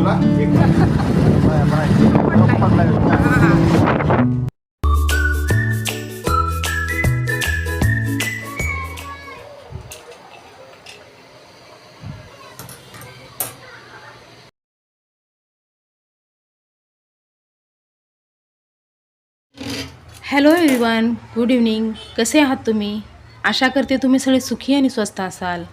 तुला hello everyone, good evening. कसे आहात तुम्ही? आशा करते तुम्ही सगळे सुखी आणि स्वस्त असाल.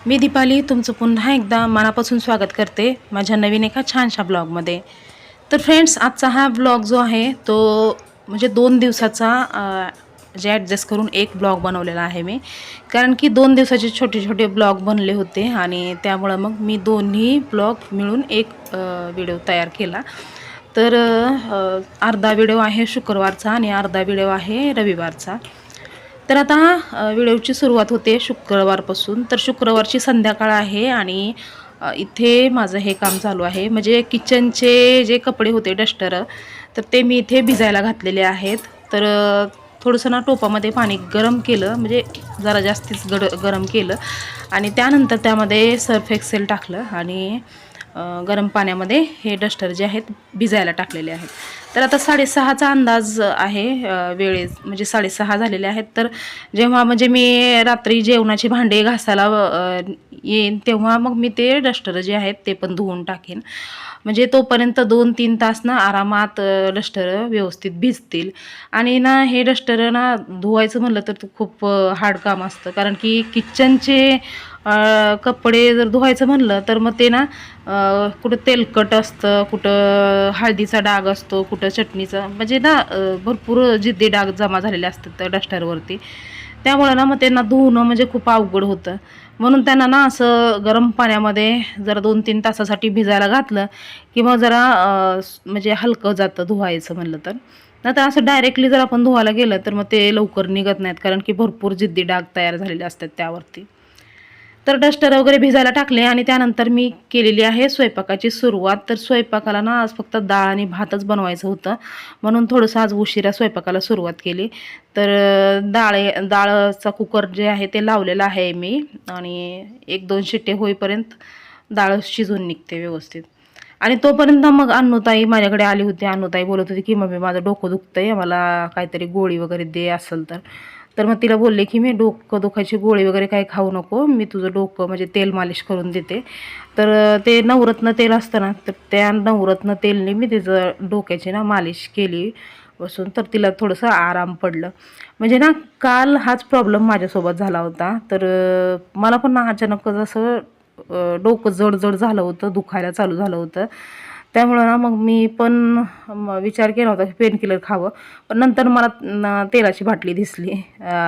मी दीपाली तुमचं पुन्हा एकदा मनापासून स्वागत करते माझ्या नवीन एका छानशा ब्लॉगमध्ये. तर फ्रेंड्स, आजचा हा ब्लॉग जो आहे तो म्हणजे 2 दिवसाचा जे ॲडजस्ट करून एक ब्लॉग बनवलेला आहे मी. कारण की 2 दिवसाचे छोटे छोटे ब्लॉग बनले होते आणि त्यामुळं मग मी दोन्ही ब्लॉग मिळून एक व्हिडिओ तयार केला. तर अर्धा व्हिडिओ आहे शुक्रवारचा आणि अर्धा व्हिडिओ आहे रविवारचा. तर आता व्हिडिओची सुरुवात होते शुक्रवारपासून. तर शुक्रवारची संध्याकाळ आहे आणि इथे माझं हे काम चालू आहे. म्हणजे किचनचे जे कपडे होते डस्टर, तर ते मी इथे भिजायला घातलेले आहेत. तर थोडंसं ना टोपामध्ये पाणी गरम केलं, म्हणजे जरा जास्तीच गरम केलं आणि त्यानंतर त्यामध्ये सर्फ एक्सेल टाकलं आणि गरम पाण्यामध्ये हे डस्टर जे आहेत भिजायला टाकलेले आहेत. तर आता 6:30चा अंदाज आहे म्हणजे 6:30 झालेले आहेत. तर जेव्हा म्हणजे मी रात्री जेवणाची भांडे घासायला येईन तेव्हा मग मी ते डस्टर जे आहेत ते पण धुवून टाकेन. म्हणजे तोपर्यंत 2-3 तास ना आरामात डस्टर व्यवस्थित भिजतील. आणि ना हे डस्टर ना धुवायचं म्हणलं तर खूप हार्ड काम असतं. कारण की किचनचे कपडे जर धुवायचं म्हणलं तर मग ते ना कुठं तेलकट असतं, कुठं हळदीचा डाग असतो, कुठं चटणीचा, म्हणजे ना भरपूर जिद्दी डाग जमा झालेले असतात त्या डस्टरवरती. त्यामुळं ना मग त्यांना धुवणं म्हणजे खूप अवघड होतं. म्हणून त्यांना ना असं गरम पाण्यामध्ये जरा 2-3 तासासाठी भिजायला घातलं की मग जरा म्हणजे हलकं जातं धुवायचं म्हणलं तर. नाहीतर असं डायरेक्टली जर आपण धुवायला गेलं तर मग ते लवकर निघत नाहीत, कारण की भरपूर जिद्दी डाग तयार झालेले असतात त्यावरती. तर डस्टर वगैरे भिजायला टाकले आणि त्यानंतर मी केलेली आहे स्वयंपाकाची सुरुवात. तर स्वयंपाकाला ना आज फक्त डाळ आणि भातच बनवायचं होतं, म्हणून थोडंसं आज उशिरा स्वयंपाकाला सुरुवात केली. तर डाळचा कुकर जे आहे ते लावलेलं आहे मी आणि 1-2 शिट्टे होईपर्यंत डाळ शिजून निघते व्यवस्थित. आणि तोपर्यंत मग अन्नूताई माझ्याकडे आली होती. अन्नूताई बोलत होती की मम्मी माझं डोकं दुखतंय, मला काहीतरी गोळी वगैरे दे असेल तर. तर मग तिला बोलले की मी डोकं दुखायची गोळी वगैरे काही खाऊ नको, मी तुझं डोकं म्हणजे तेल मालिश करून देते. तर ते नवरत्न तेल असतं ना, तर त्या नवरत्न तेलने मी तिचं डोक्याची ना मालिश केली बसून. तर तिला थोडंसं आराम पडलं. म्हणजे ना काल हाच प्रॉब्लेम माझ्यासोबत झाला होता. तर मला पण ना अचानकच असं डोकं जड जड झालं होतं, दुखायला चालू झालं होतं. त्यामुळं ना मग मी पण विचार केला होता की पेनकिलर खावं. पण नंतर मला तेलाची बाटली दिसली,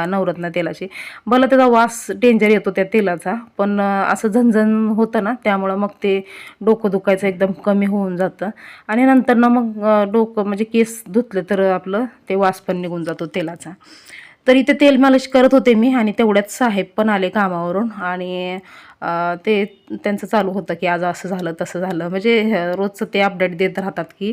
नवरत्न तेलाची. भलं त्याचा वास डेंजर येतो त्या तेलाचा, पण असं झणझण होतं ना, त्यामुळं मग ते डोकं दुखायचं एकदम कमी होऊन जातं. आणि नंतर ना मग डोकं म्हणजे केस धुतले तर आपलं ते वास पण निघून जातो तेलाचा. तर इथे तेल मालिश करत होते मी आणि तेवढ्यात साहेब पण आले कामावरून आणि ते त्यांचं चालू होतं की आज असं झालं तसं झालं. म्हणजे रोजचं ते अपडेट देत राहतात की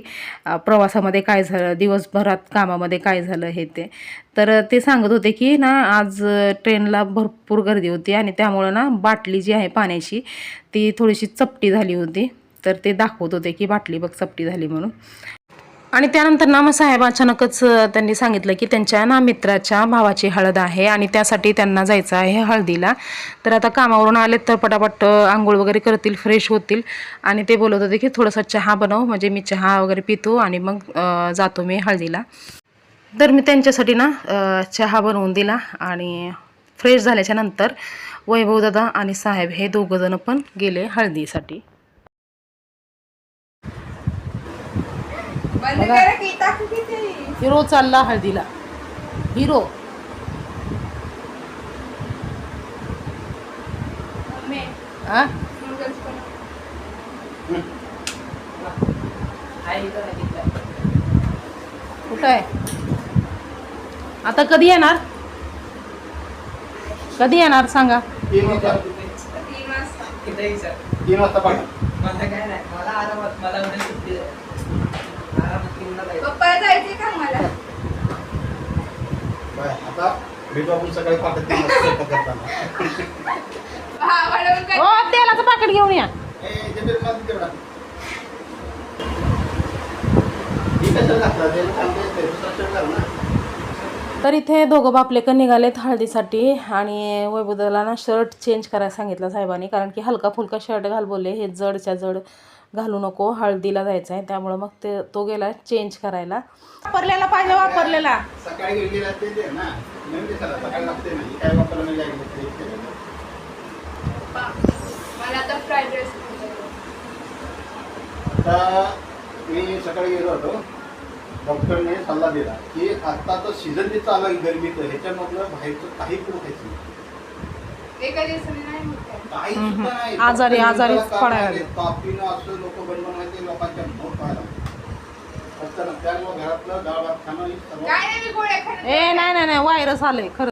प्रवासामध्ये काय झालं, दिवसभरात कामामध्ये काय झालं हे ते. तर ते सांगत होते की ना आज ट्रेनला भरपूर गर्दी होती आणि त्यामुळं ना बाटली जी आहे पाण्याची ती थोडीशी चपटी झाली होती. तर ते दाखवत होते की बाटली बघ चपटी झाली म्हणून. आणि त्यानंतर ना मग साहेब अचानकच त्यांनी सांगितलं की त्यांच्या ना मित्राच्या भावाची हळद आहे आणि त्यासाठी त्यांना जायचं आहे हळदीला. तर आता कामावरून आलेत तर पटापट आंघोळ वगैरे करतील, फ्रेश होतील आणि ते बोलत होते की थोडासा चहा बनव, म्हणजे मी चहा वगैरे पितो आणि मग जातो मी हळदीला. तर मी त्यांच्यासाठी ना चहा बनवून दिला आणि फ्रेश झाल्याच्या नंतर वैभव दादा आणि साहेब हे दोघंजण पण गेले हळदीसाठी. हिरो चालला हळदीला, हिरो. कुठं आहे आता, कधी येणार, कधी येणार सांगा. 3 वाजता. पप्पा जायचे का मला? आता भेटू आपण सकाळी पाठवते तेलाचं पाकिट घेऊन या. ही कशाला घातला ते चालते दुसरा शर्ट घाल ना. तर इथे दोघं बापलेकं निघालेत हळदीसाठी आणि वैभवदाला ना शर्ट चेंज करायला सांगितलं साहेबांनी, कारण की हलका फुलका शर्ट घाल बोलले, हे जडच्या जड घालू नको, हळदीला जायचं आहे. त्यामुळं मग तो गेला चेंज करायला. वापरलेला पाहिजे, वापरलेला. सकाळी गेलेला ते दे ना. नाही दिसायला सकाळी लागते ना. ही काय वापरलं नाही जायचं. मला आता फ्राईड राईस आता मी सकाळी गेलो होतो, डॉक्टरने सल्ला दिला की आत्ताचं सीझन जे चालू आहे गरमीचं, ह्याच्यामधलं बाहेरचं काही पण खायचं नाही. एका दिवसाने नाही होत आहे. काही सुद्धा नाही. आजारी पडायला लागले. कॉफीनं असं लोक बनवण्याचे लोकांच्या मोठ व्हायला फक्त ना त्यामुळे घरातलं डाळ भात खाणं ही सर्वात काय नाही मी गोळ्या खात ए नाही व्हायरस आलंय खरं.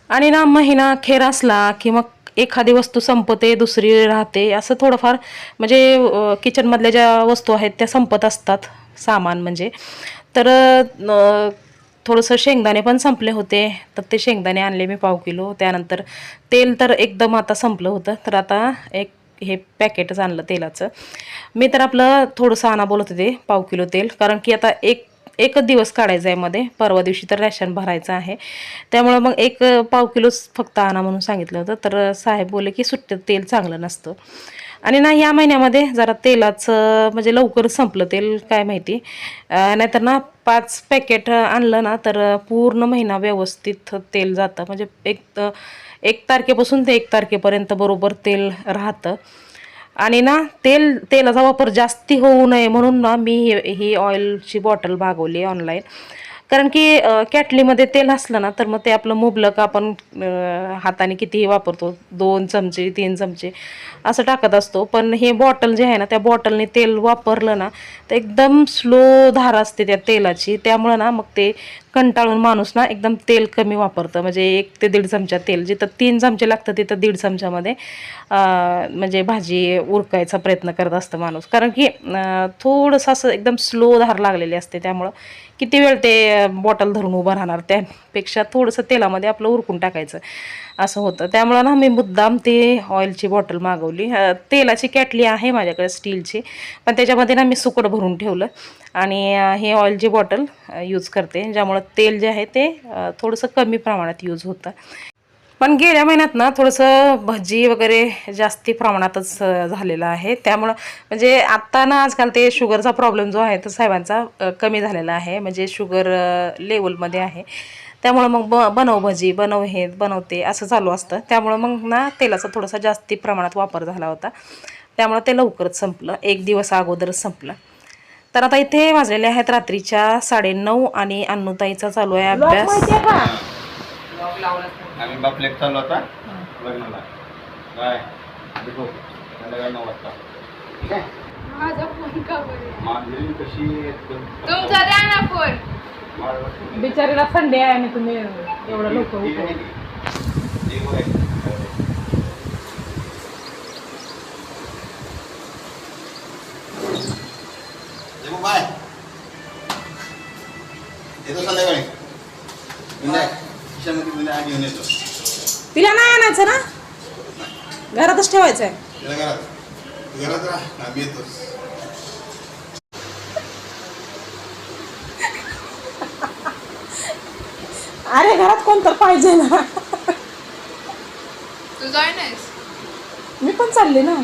आणि ना महिना अखेर असला की मग एखादी वस्तू संपते, दुसरी राहते, असं थोडंफार म्हणजे किचनमधल्या ज्या वस्तू आहेत त्या संपत असतात, सामान म्हणजे. तर थोडंसं शेंगदाणे पण संपले होते, तर ते शेंगदाणे आणले मी 1/2 किलो. त्यानंतर तेल तर एकदम आता संपलं होतं, तर आता एक हे पॅकेटच आणलं तेलाचं. मी तर आपलं थोडंसं आणा बोलत होते 1/2 किलो तेल, कारण की आता एकच दिवस काढायचा आहे मध्ये, परवा दिवशी तर रॅशन भरायचं आहे. त्यामुळं मग 1/2 किलोच फक्त आणा म्हणून सांगितलं होतं. तर साहेब बोलले की सुट्टे तेल चांगलं नसतं. आणि ना या महिन्यामध्ये जरा तेलाचं म्हणजे लवकर संपलं तेल, काय माहिती. नाहीतर ना 5 पॅकेट आणलं ना तर पूर्ण महिना व्यवस्थित तेल जातं, म्हणजे 1 तारखेपासून ते 1 तारखेपर्यंत बरोबर तेल राहतं. आणि ना तेलाचा वापर जास्ती होऊ नये म्हणून ना मी ही ऑइलची बॉटल मागवली ऑनलाईन. कारण की कॅटलीमध्ये तेल असलं ना तर मग ते आपलं मुबलक आपण हाताने कितीही वापरतो, 2 चमचे 3 चमचे असं टाकत असतो. पण हे बॉटल जे आहे ना, त्या बॉटलने तेल वापरलं ना तर एकदम स्लो धार असते त्या तेलाची. त्यामुळं ना मग ते कंटाळून माणूस ना एकदम तेल कमी वापरतं, म्हणजे 1 ते 1.5 चमचा तेल, जिथं 3 चमचे लागतं तिथं 1.5 चमच्यामध्ये म्हणजे भाजी उरकायचा प्रयत्न करत असतं माणूस. कारण की थोडंसं असं एकदम स्लो धार लागलेली असते, त्यामुळं किती वेळ ते बॉटल धरून उभं राहणार, त्यापेक्षा थोडंसं तेलामध्ये आपलं उरकून टाकायचं असं होतं. त्यामुळं ना मी मुद्दाम ते ऑइलची बॉटल मागवली. तेलाची कॅटली आहे माझ्याकडे स्टीलची, पण त्याच्यामध्ये ना मी सुकट भरून ठेवलं आणि हे ऑइलची बॉटल यूज करते, ज्यामुळं तेल जे आहे ते थोडंसं कमी प्रमाणात यूज होतं. पण गेल्या महिन्यात ना थोडंसं भजी वगैरे जास्ती प्रमाणातच झालेलं आहे. त्यामुळं म्हणजे आत्ता ना आजकाल ते शुगरचा प्रॉब्लेम जो आहे तो साहेबांचा कमी झालेला आहे, म्हणजे शुगर लेवलमध्ये आहे. त्यामुळं मग बनव भजी, बनव हे बनवते असं चालू असतं. त्यामुळं मग ना तेलाचा थोडासा जास्ती प्रमाणात वापर झाला होता, त्यामुळं ते लवकरच संपलं, 1 दिवस अगोदरच संपलं. तर आता इथे वाजलेले आहेत रात्रीच्या 9:30 आणि अन्नूताईचा चालू आहे अभ्यास. आम्ही बापलेक चाललो आता लग्नाला. काय देखो संध्याकाळी 9 वाजता. ठीक आहे. माझा फोन का बरं माझी कशी तुमचा द्या ना फोन. बिचारीला संडे आहे आणि तुम्ही एवढं लवकर उठले. बाय येतो संध्याकाळी. घेऊन येतो. तिला नाही आणायचं ना, घरातच ठेवायचं आहे. घरात राहा, आम्ही येतोच. अरे घरात कोण तर पाहिजे ना. तू जाय नाहीस. मी पण चालले ना.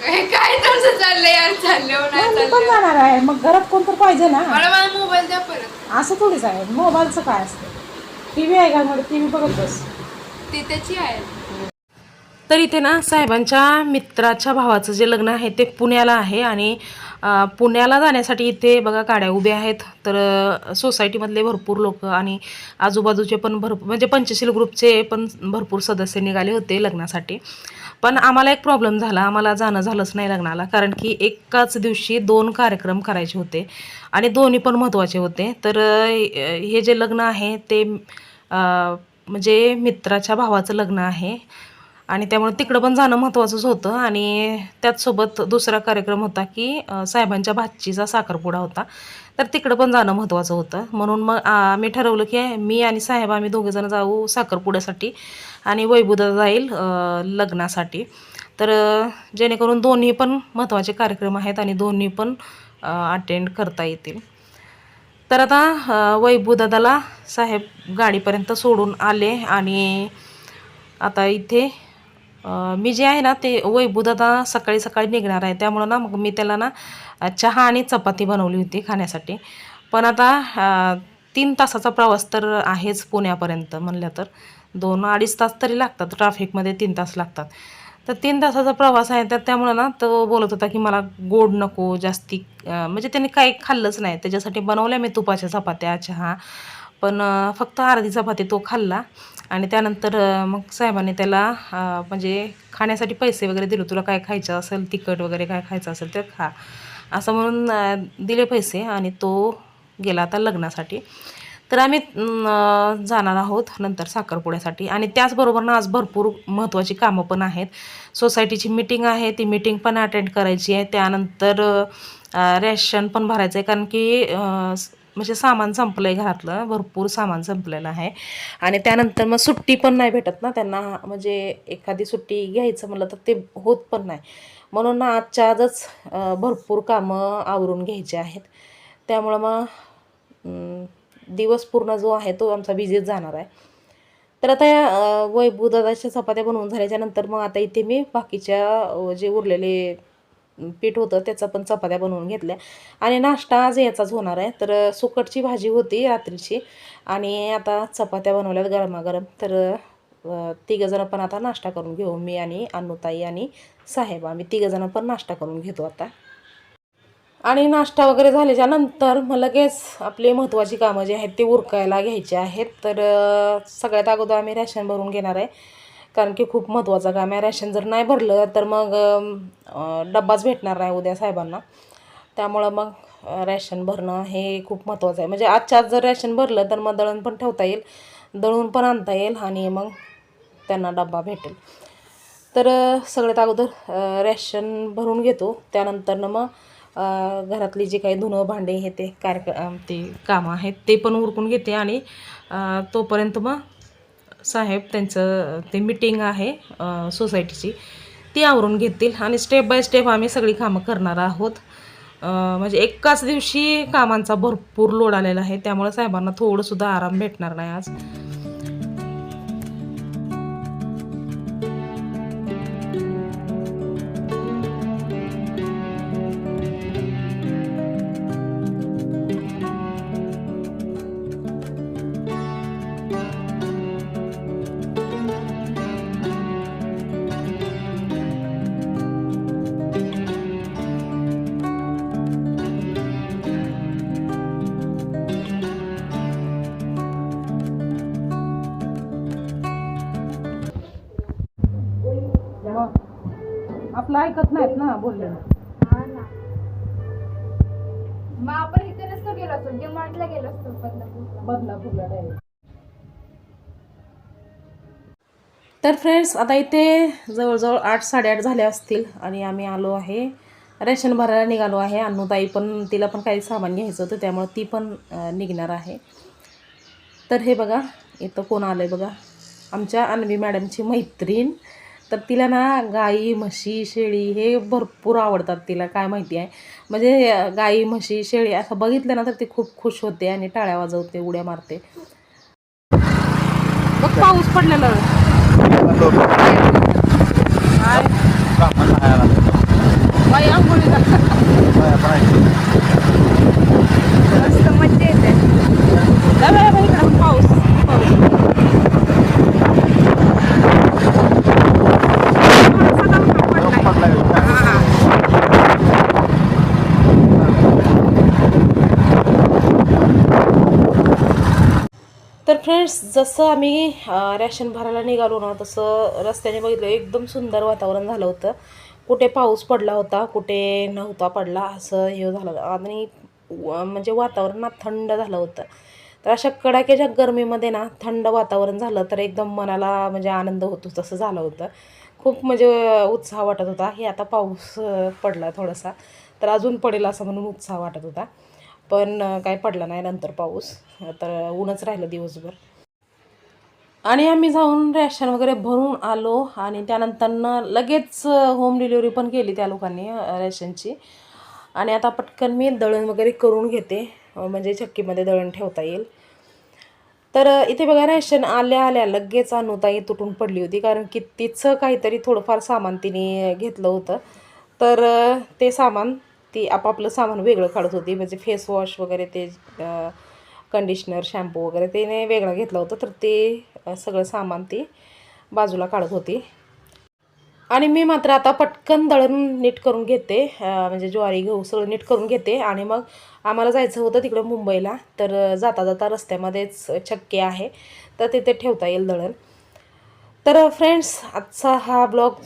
काय तुमचं चाललंय यार, चाललं नाही मी पण चाललं. जाणार आहे, मग घरात कोण तर पाहिजे ना. मला माझा मोबाईल द्या परत. असं थोडीच आहे, मोबाईलचं काय असतं. टीव्ही आहे का, मध्ये टीव्ही बघत बस. ती त्याची आहे. तर इथे ना साहेबांच्या मित्राच्या भावाचं जे लग्न आहे ते पुण्याला आहे आणि पुण्याला जाण्यासाठी इथे बघा गाड्या उभ्या आहेत. तर सोसायटीमधले भरपूर लोक आणि आजूबाजूचे पण भरपूर म्हणजे पंचशील ग्रुपचे पण भरपूर सदस्य निघाले होते लग्नासाठी. पण आम्हाला एक प्रॉब्लेम झाला, आम्हाला जाणं झालंच नाही लग्नाला, कारण की एकाच दिवशी 2 कार्यक्रम करायचे होते आणि दोन्ही पण महत्त्वाचे होते. तर हे जे लग्न आहे ते म्हणजे मित्राच्या भावाचं लग्न आहे आणि त्यामुळे तिकडं पण जाणं महत्त्वाचंच होतं. आणि त्याचसोबत दुसरा कार्यक्रम होता की साहेबांच्या भाचीचा साखरपुडा होता. तर तिकडं पण जाणं महत्त्वाचं होतं. म्हणून मग मी ठरवलं की मी आणि साहेब आम्ही दोघेजण जाऊ साखरपुड्यासाठी आणि वैभवदा जाईल लग्नासाठी. तर जेणेकरून दोन्ही पण महत्त्वाचे कार्यक्रम आहेत आणि दोन्ही पण अटेंड करता येतील. तर आता वैभवदादाला साहेब गाडीपर्यंत सोडून आले आणि आता इथे मी जे आहे ना ते वैभवदादा सकाळी सकाळी निघणार आहे, त्यामुळं ना मग मी त्याला ना चहा आणि चपाती बनवली होती खाण्यासाठी. पण आता 3 तासाचा प्रवास तर आहेच पुण्यापर्यंत म्हणलं तर 2-2.5 तास तरी लागतात, ट्रॅफिकमध्ये 3 तास लागतात. तर 3 तासाचा प्रवास आहे, तर त्यामुळं ना तो बोलत होता की मला गोड नको जास्ती, म्हणजे त्यांनी काही खाल्लंच नाही. त्याच्यासाठी बनवल्या मी तुपाच्या चपात्या, चहा, पण फक्त अर्धी चपाती तो खाल्ला. आणि त्यानंतर मग साहेबांनी त्याला म्हणजे खाण्यासाठी पैसे वगैरे दिले, तुला काय खायचं असेल तिखट वगैरे काय खायचं असेल तर खा, असं म्हणून दिले पैसे आणि तो गेला आता लग्नासाठी. तर आम्ही जाणार आहोत नंतर साखरपुड्यासाठी आणि त्याचबरोबर ना आज भरपूर महत्त्वाची कामं पण आहेत. सोसायटीची मीटिंग आहे, ती मीटिंग पण अटेंड करायची आहे. त्यानंतर रेशन पण भरायचं आहे, कारण की म्हणजे सामान संपलं आहे घरातलं, भरपूर सामान संपलेलं आहे. आणि त्यानंतर मग सुट्टी पण नाही भेटत ना त्यांना, म्हणजे एखादी सुट्टी घ्यायचं म्हणलं तर ते होत पण नाही. म्हणून ना आजच्या आजच भरपूर कामं आवरून घ्यायची आहेत. त्यामुळं मग दिवस पूर्ण जो आहे तो आमचा बिझीच जाणार आहे. तर आता या वैभवदादाच्या चपात्या बनवून झाल्याच्यानंतर मग आता इथे मी बाकीच्या जे उरलेले पीठ होतं त्याचा पण चपात्या बनवून घेतल्या आणि नाश्ता आज याचाच होणार आहे. तर सुकटची भाजी होती रात्रीची आणि आता चपात्या बनवल्यात गरमागरम. तर तिघंजणं पण आता नाश्ता करून घेऊ, मी आणि अनुताई आणि साहेब, आम्ही तिघंजणं पण नाश्ता करून घेतो आता. आणि नाश्ता वगैरे झाल्याच्या नंतर मग लगेच आपली महत्त्वाची कामं जी आहेत ती उरकायला घ्यायची आहेत. तर सगळ्यात अगोदर आम्ही रॅशन भरून घेणार आहे, कारण की खूप महत्त्वाचं काम आहे. रॅशन जर नाही भरलं तर मग डब्बाच भेटणार नाही उद्या साहेबांना. त्यामुळं मग रॅशन भरणं हे खूप महत्त्वाचं आहे. म्हणजे आजच्या आज जर रॅशन भरलं तर मग दळण पण ठेवता येईल, दळून पण आणता येईल आणि मग त्यांना डब्बा भेटेल. तर सगळ्यात अगोदर रॅशन भरून घेतो. त्यानंतर मग घरातली जी काही धुणं भांडे हे ते ते कामं आहेत ते पण उरकून घेते आणि तोपर्यंत मग साहेब त्यांचं ते मीटिंग आहे सोसायटीची ती आवरून घेतील आणि स्टेप बाय स्टेप आम्ही सगळी कामं करणार आहोत. म्हणजे एकाच दिवशी कामांचा भरपूर लोड आलेला आहे, त्यामुळे साहेबांना थोडंसुद्धा आराम भेटणार नाही आज. आपलं ऐकत नाहीत ना बोललेलं. हा ना. मग आपण इथे नसतो गेलो असतो, डिमांडला गेलो असतो बदलापूरला डायरेक्ट. तर फ्रेंड्स आता इथे जवळजवळ 8-8:30 झाले असतील आणि आम्ही आलो आहे रेशन भरायला निघालो आहे. अन्नूताई पण, तिला पण काही सामान घ्यायचं होतं त्यामुळे ती पण निघणार आहे. तर हे बघा इथं कोण आलं आहे बघा, आमच्या अन्वी मॅडमची मैत्रीण. तर तिला ना गाई म्हशी शेळी हे भरपूर आवडतात, तिला काय माहिती आहे. म्हणजे गाई म्हशी शेळी असं बघितलं ना तर ती खूप खुश होते आणि टाळ्या वाजवते, उड्या मारते. बघ पाऊस पडलेला बाई आंघोळीला मस्त मज्जा येते. पाऊस तर फ्रेंड्स जसं आम्ही रॅशन भरायला निघालो ना तसं रस्त्याने बघितलं एकदम सुंदर वातावरण झालं होतं. कुठे पाऊस पडला होता, कुठे नव्हता पडला, असं हे झालं आणि म्हणजे वातावरण ना थंड झालं होतं. तर अशा कडाक्याच्या गरमीमध्ये ना थंड वातावरण झालं तर एकदम मनाला म्हणजे आनंद होतो, तसं झालं होतं. खूप म्हणजे उत्साह वाटत होता. हे आता पाऊस पडला थोडासा तर अजून पडेल असं म्हणून उत्साह वाटत होता. पण काय पडला नाही नंतर पाऊस, तर ऊनच राहिलं दिवसभर. आणि आम्ही जाऊन रॅशन वगैरे भरून आलो आणि त्यानंतरनं लगेच होम डिलिव्हरी पण केली त्या लोकांनी रॅशनची. आणि आता पटकन मी दळण वगैरे करून घेते, म्हणजे चक्कीमध्ये दळण ठेवता येईल. तर इथे बघा रॅशन आल्या आल्या लगेच अनुताई तुटून पडली होती, कारण की तिचं काहीतरी थोडंफार सामान तिने घेतलं होतं. तर ते सामान ती आपापलं सामान वेगळं काढत होती, म्हणजे फेस वॉश वगैरे ते कंडिशनर शॅम्पू वगैरे तिने वेगळं घेतलं होतं. तर ते सगळं सामान ती बाजूला काढत होती. आणि मी मात्र आता पटकन दळण नीट करून घेते, म्हणजे ज्वारी गहू सगळं नीट करून घेते. आणि मग आम्हाला जायचं होतं तिकडं मुंबईला, तर जाता जाता रस्त्यामध्येच चक्की आहे, तर तिथे ठेवता येईल दळण. तर फ्रेंड्स, आजचा हा ब्लॉग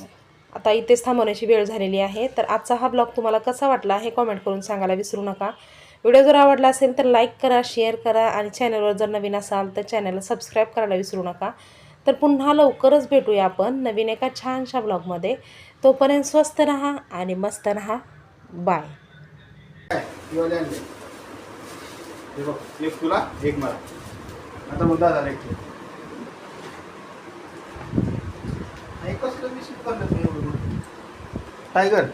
आता इथेच थांबवण्याची वेळ झालेली आहे. तर आजचा हा ब्लॉग तुम्हाला कसा वाटला हे कॉमेंट करून सांगायला विसरू नका. व्हिडिओ जर आवडला असेल तर लाईक करा, शेअर करा आणि चॅनलवर जर नवीन असाल तर चॅनलला सबस्क्राईब करायला विसरू नका. तर पुन्हा लवकरच भेटूया आपण नवीन एका छानशा ब्लॉगमध्ये. तोपर्यंत स्वस्त राहा आणि मस्त राहा. बाय. दिवाळी आणले हे बघ, एक तुला एक मला. आता मुद्दा झाला एक कसलं विषय करत नाही एवढं. टायगर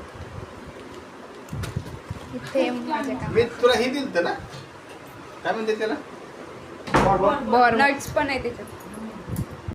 इथे माझ्या काम मी तुला हे दिलं ना, काय म्हणते त्याला, नट्स पण आहे त्याच्यात.